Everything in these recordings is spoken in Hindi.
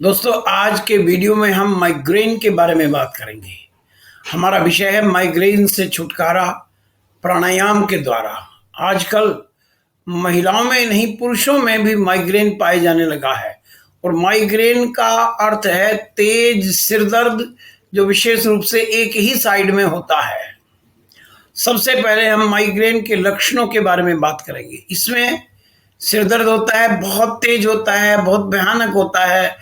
दोस्तों, आज के वीडियो में हम माइग्रेन के बारे में बात करेंगे। हमारा विषय है माइग्रेन से छुटकारा प्राणायाम के द्वारा। आजकल महिलाओं में नहीं, पुरुषों में भी माइग्रेन पाए जाने लगा है। और माइग्रेन का अर्थ है तेज सिरदर्द, जो विशेष रूप से एक ही साइड में होता है। सबसे पहले हम माइग्रेन के लक्षणों के बारे में बात करेंगे। इसमें सिरदर्द होता है, बहुत तेज होता है, बहुत भयानक होता है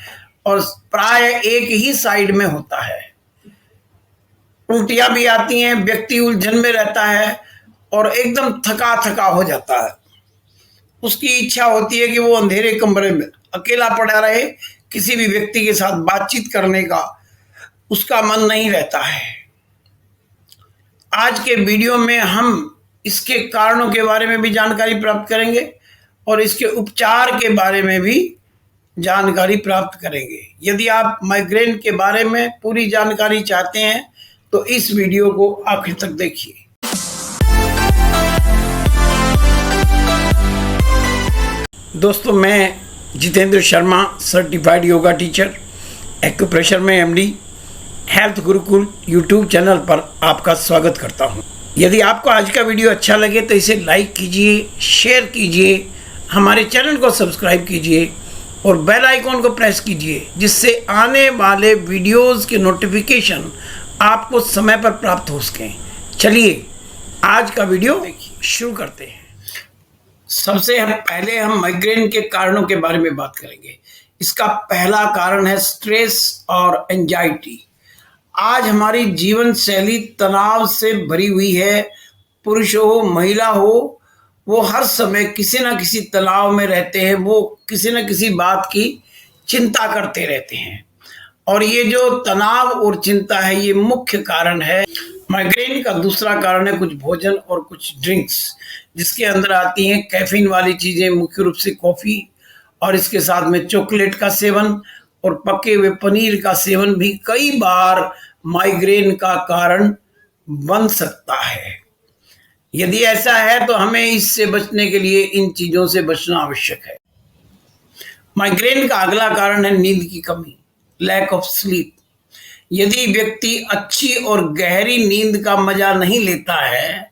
और प्राय एक ही साइड में होता है। उल्टियां भी आती हैं, व्यक्ति उलझन में रहता है और एकदम थका थका हो जाता है। उसकी इच्छा होती है कि वो अंधेरे कमरे में अकेला पड़ा रहे, किसी भी व्यक्ति के साथ बातचीत करने का उसका मन नहीं रहता है। आज के वीडियो में हम इसके कारणों के बारे में भी जानकारी प्राप्त करेंगे और इसके उपचार के बारे में भी जानकारी प्राप्त करेंगे। यदि आप माइग्रेन के बारे में पूरी जानकारी चाहते हैं तो इस वीडियो को आखिर तक देखिए। दोस्तों, मैं Jitendra Sharma, certified yoga teacher, acupressure में MD, health Gurukul YouTube channel पर आपका स्वागत करता हूं। यदि आपको आज का वीडियो अच्छा लगे तो इसे लाइक कीजिए, शेयर कीजिए, हमारे चैनल को सब्सक्राइब कीजिए और बेल आइकॉन को प्रेस कीजिए, जिससे आने वाले वीडियोस के नोटिफिकेशन आपको समय पर प्राप्त हो सकें। चलिए आज का वीडियो शुरू करते हैं। सबसे पहले हम माइग्रेन के कारणों के बारे में बात करेंगे। इसका पहला कारण है स्ट्रेस और एंजाइटी। आज हमारी जीवन शैली तनाव से भरी हुई है। पुरुष हो, महिला हो, वो हर समय किसी न किसी तनाव में रहते हैं। वो किसी न किसी बात की चिंता करते रहते हैं और ये जो तनाव और चिंता है, ये मुख्य कारण है। माइग्रेन का दूसरा कारण है कुछ भोजन और कुछ ड्रिंक्स, जिसके अंदर आती हैं कैफीन वाली चीज़ें, मुख्य रूप से कॉफ़ी, और इसके साथ में चॉकलेट का सेवन और पके हुए पनीर का सेवन भी कई बार माइग्रेन का कारण बन सकता है। यदि ऐसा है तो हमें इससे बचने के लिए इन चीज़ों से बचना आवश्यक है। माइग्रेन का अगला कारण है नींद की कमी, लैक ऑफ स्लीप। यदि व्यक्ति अच्छी और गहरी नींद का मजा नहीं लेता है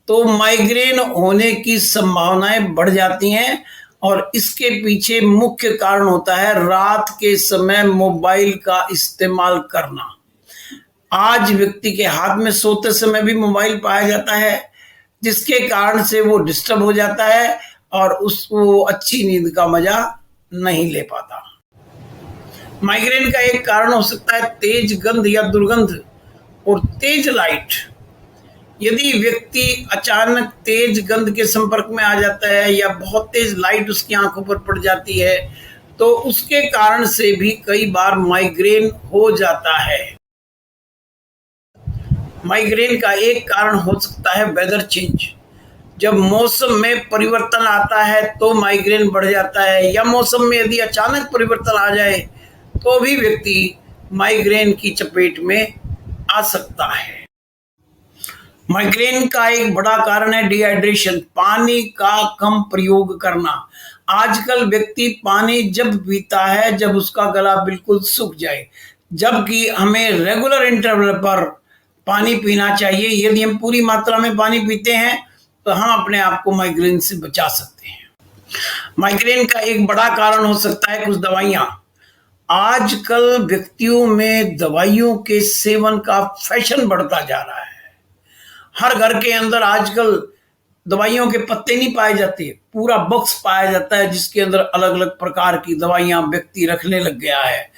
तो माइग्रेन होने की संभावनाएं बढ़ जाती हैं और इसके पीछे मुख्य कारण होता है रात के समय मोबाइल का इस्तेमाल करना। आज व्यक्ति के हाथ में सोते समय भी मोबाइल पाया जाता है, जिसके कारण से वो डिस्टर्ब हो जाता है और उसको अच्छी नींद का मजा नहीं ले पाता। माइग्रेन का एक कारण हो सकता है तेज गंध या दुर्गंध और तेज लाइट। यदि व्यक्ति अचानक तेज गंध के संपर्क में आ जाता है या बहुत तेज लाइट उसकी आंखों पर पड़ जाती है तो उसके कारण से भी कई बार माइग्रेन हो जाता है। माइग्रेन का एक कारण हो सकता है वेदर चेंज। जब मौसम में परिवर्तन आता है तो माइग्रेन बढ़ जाता है, या मौसम में यदि अचानक परिवर्तन आ जाए तो भी व्यक्ति माइग्रेन की चपेट में आ सकता है। माइग्रेन का एक बड़ा कारण है डिहाइड्रेशन, पानी का कम प्रयोग करना। आजकल व्यक्ति पानी जब पीता है जब उसका गला बिल्कुल सूख जाए, जबकि हमें रेगुलर इंटरवल पर पानी पीना चाहिए। यदि हम पूरी मात्रा में पानी पीते हैं तो हम अपने आप को माइग्रेन से बचा सकते हैं। माइग्रेन का एक बड़ा कारण हो सकता है कुछ दवाइयाँ। आजकल व्यक्तियों में दवाइयों के सेवन का फैशन बढ़ता जा रहा है। हर घर के अंदर आजकल दवाइयों के पत्ते नहीं पाए जाते, पूरा बॉक्स पाया जाता है जिसके अंदर अलग अलग प्रकार की दवाइयाँ व्यक्ति रखने लग गया है।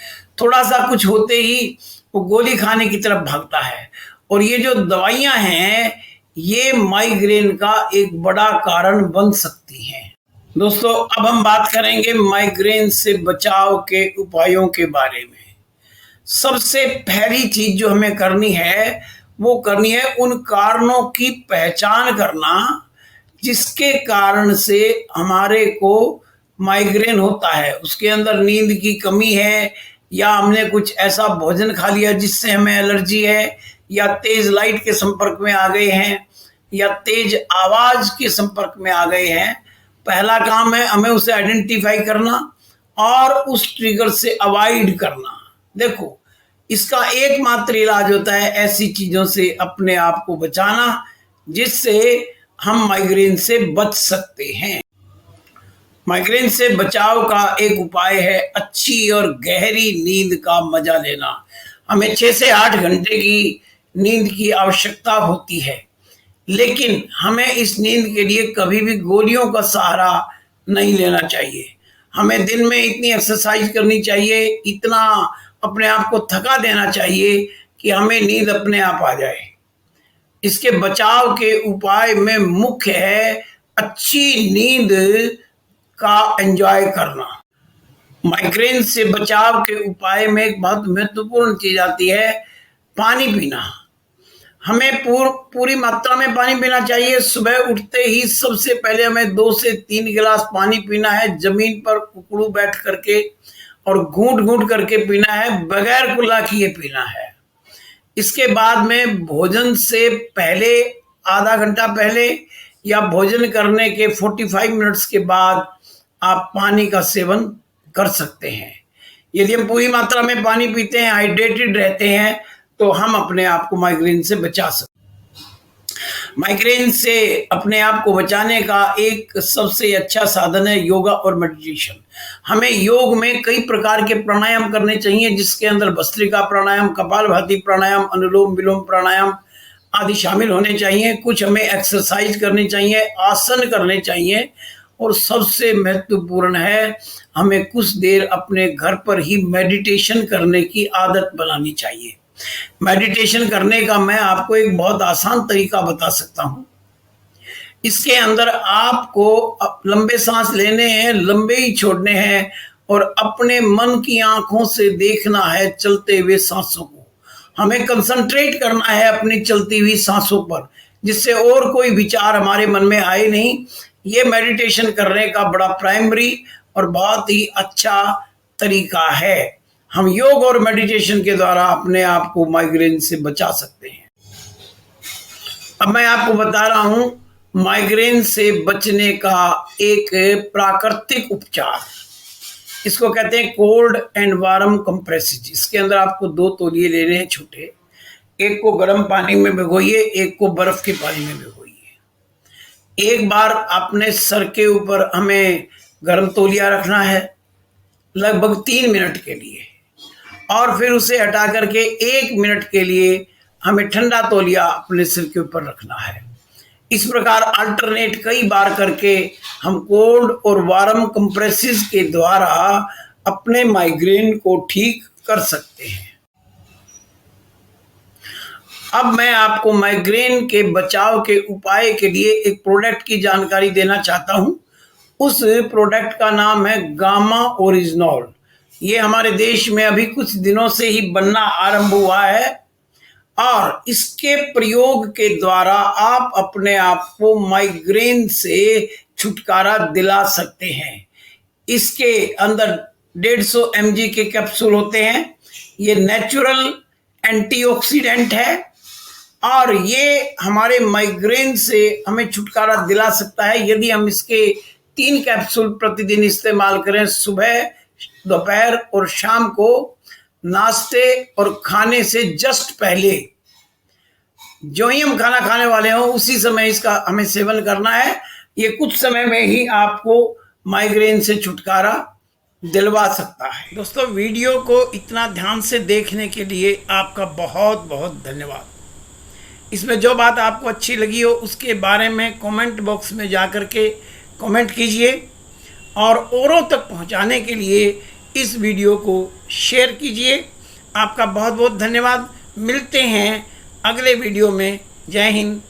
थोड़ा सा कुछ होते ही वो गोली खाने की तरफ भागता है और ये जो दवाइयाँ हैं ये माइग्रेन का एक बड़ा कारण बन सकती हैं। दोस्तों, अब हम बात करेंगे माइग्रेन से बचाव के उपायों के बारे में। सबसे पहली चीज जो हमें करनी है वो करनी है उन कारणों की पहचान करना जिसके कारण से हमारे को माइग्रेन होता है। उसके अंदर नींद की कमी है, या हमने कुछ ऐसा भोजन खा लिया जिससे हमें एलर्जी है, या तेज लाइट के संपर्क में आ गए हैं, या तेज आवाज के संपर्क में आ गए हैं। पहला काम है हमें उसे आइडेंटिफाई करना और उस ट्रिगर से अवॉइड करना। देखो, इसका एकमात्र इलाज होता है ऐसी चीजों से अपने आप को बचाना जिससे हम माइग्रेन से बच सकते हैं। माइग्रेन से बचाव का एक उपाय है अच्छी और गहरी नींद का मजा लेना। हमें 6 से 8 घंटे की नींद की आवश्यकता होती है, लेकिन हमें इस नींद के लिए कभी भी गोलियों का सहारा नहीं लेना चाहिए। हमें दिन में इतनी एक्सरसाइज करनी चाहिए, इतना अपने आप को थका देना चाहिए कि हमें नींद अपने आप आ जाए। इसके बचाव के उपाय में मुख्य है अच्छी नींद का एंजॉय करना। माइग्रेन से बचाव के उपाय में एक बहुत महत्वपूर्ण चीज आती है पानी पीना। हमें पूरी मात्रा में पानी पीना चाहिए। सुबह उठते ही सबसे पहले हमें 2 से 3 गिलास पानी पीना है, जमीन पर उकड़ू बैठ करके और घूंट घूंट करके पीना है, बगैर कुल्ला किए पीना है। इसके बाद में भोजन से पहले आधा घंटा पहले या भोजन करने के 45 मिनट्स के बाद आप पानी का सेवन कर सकते हैं। यदि हम पूरी मात्रा में पानी पीते हैं, हाइड्रेटेड रहते हैं, तो हम अपने आप को माइग्रेन से बचा सकते हैं। माइग्रेन से अपने आप को बचाने का एक सबसे अच्छा साधन है योगा और मेडिटेशन। हमें योग में कई प्रकार के प्राणायाम करने चाहिए, जिसके अंदर भस्त्रिका प्राणायाम, कपालभाति प्राणायाम, अनुलोम विलोम प्राणायाम आदि शामिल होने चाहिए। कुछ हमें एक्सरसाइज करनी चाहिए, आसन करने चाहिए, और सबसे महत्वपूर्ण है हमें कुछ देर अपने घर पर ही मेडिटेशन करने की आदत बनानी चाहिए। मेडिटेशन करने का मैं आपको एक बहुत आसान तरीका बता सकता हूं। इसके अंदर आपको लंबे सांस लेने हैं, लंबे ही छोड़ने हैं, और अपने मन की आंखों से देखना है चलते हुए सांसों को। हमें कंसंट्रेट करना है अपनी चलती हुई सांसों पर, जिससे और कोई विचार हमारे मन में आए नहीं। ये मेडिटेशन करने का बड़ा प्राइमरी और बहुत ही अच्छा तरीका है। हम योग और मेडिटेशन के द्वारा अपने आप को माइग्रेन से बचा सकते हैं। अब मैं आपको बता रहा हूं माइग्रेन से बचने का एक प्राकृतिक उपचार। इसको कहते हैं कोल्ड एंड वार्म कंप्रेसेस। इसके अंदर आपको 2 तौलिए लेने हैं छोटे, एक को गर्म पानी में भिगोइए, एक को बर्फ के पानी में भिगोइए। एक बार अपने सर के ऊपर हमें गर्म तौलिया रखना है लगभग 3 मिनट के लिए, और फिर उसे हटा करके 1 मिनट के लिए हमें ठंडा तौलिया अपने सिर के ऊपर रखना है। इस प्रकार अल्टरनेट कई बार करके हम कोल्ड और वार्म कंप्रेसेस के द्वारा अपने माइग्रेन को ठीक कर सकते हैं। अब मैं आपको माइग्रेन के बचाव के उपाय के लिए एक प्रोडक्ट की जानकारी देना चाहता हूं। उस प्रोडक्ट का नाम है गामा ओरिजिनॉल। ये हमारे देश में अभी कुछ दिनों से ही बनना आरंभ हुआ है, और इसके प्रयोग के द्वारा आप अपने आप को माइग्रेन से छुटकारा दिला सकते हैं। इसके अंदर 150 mg के कैप्सूल होते हैं। ये नेचुरल एंटीऑक्सीडेंट है, और ये हमारे माइग्रेन से हमें छुटकारा दिला सकता है यदि हम इसके 3 कैप्सूल प्रतिदिन इस्तेमाल करें, सुबह, दोपहर और शाम को, नाश्ते और खाने से जस्ट पहले। जो ही हम खाना खाने वाले हों उसी समय इसका हमें सेवन करना है। ये कुछ समय में ही आपको माइग्रेन से छुटकारा दिलवा सकता है। दोस्तों, वीडियो को इतना ध्यान से देखने के लिए आपका बहुत बहुत धन्यवाद। इसमें जो बात आपको अच्छी लगी हो उसके बारे में कमेंट बॉक्स में जा कर के कमेंट कीजिए, और औरों तक पहुंचाने के लिए इस वीडियो को शेयर कीजिए। आपका बहुत बहुत धन्यवाद। मिलते हैं अगले वीडियो में। जय हिंद,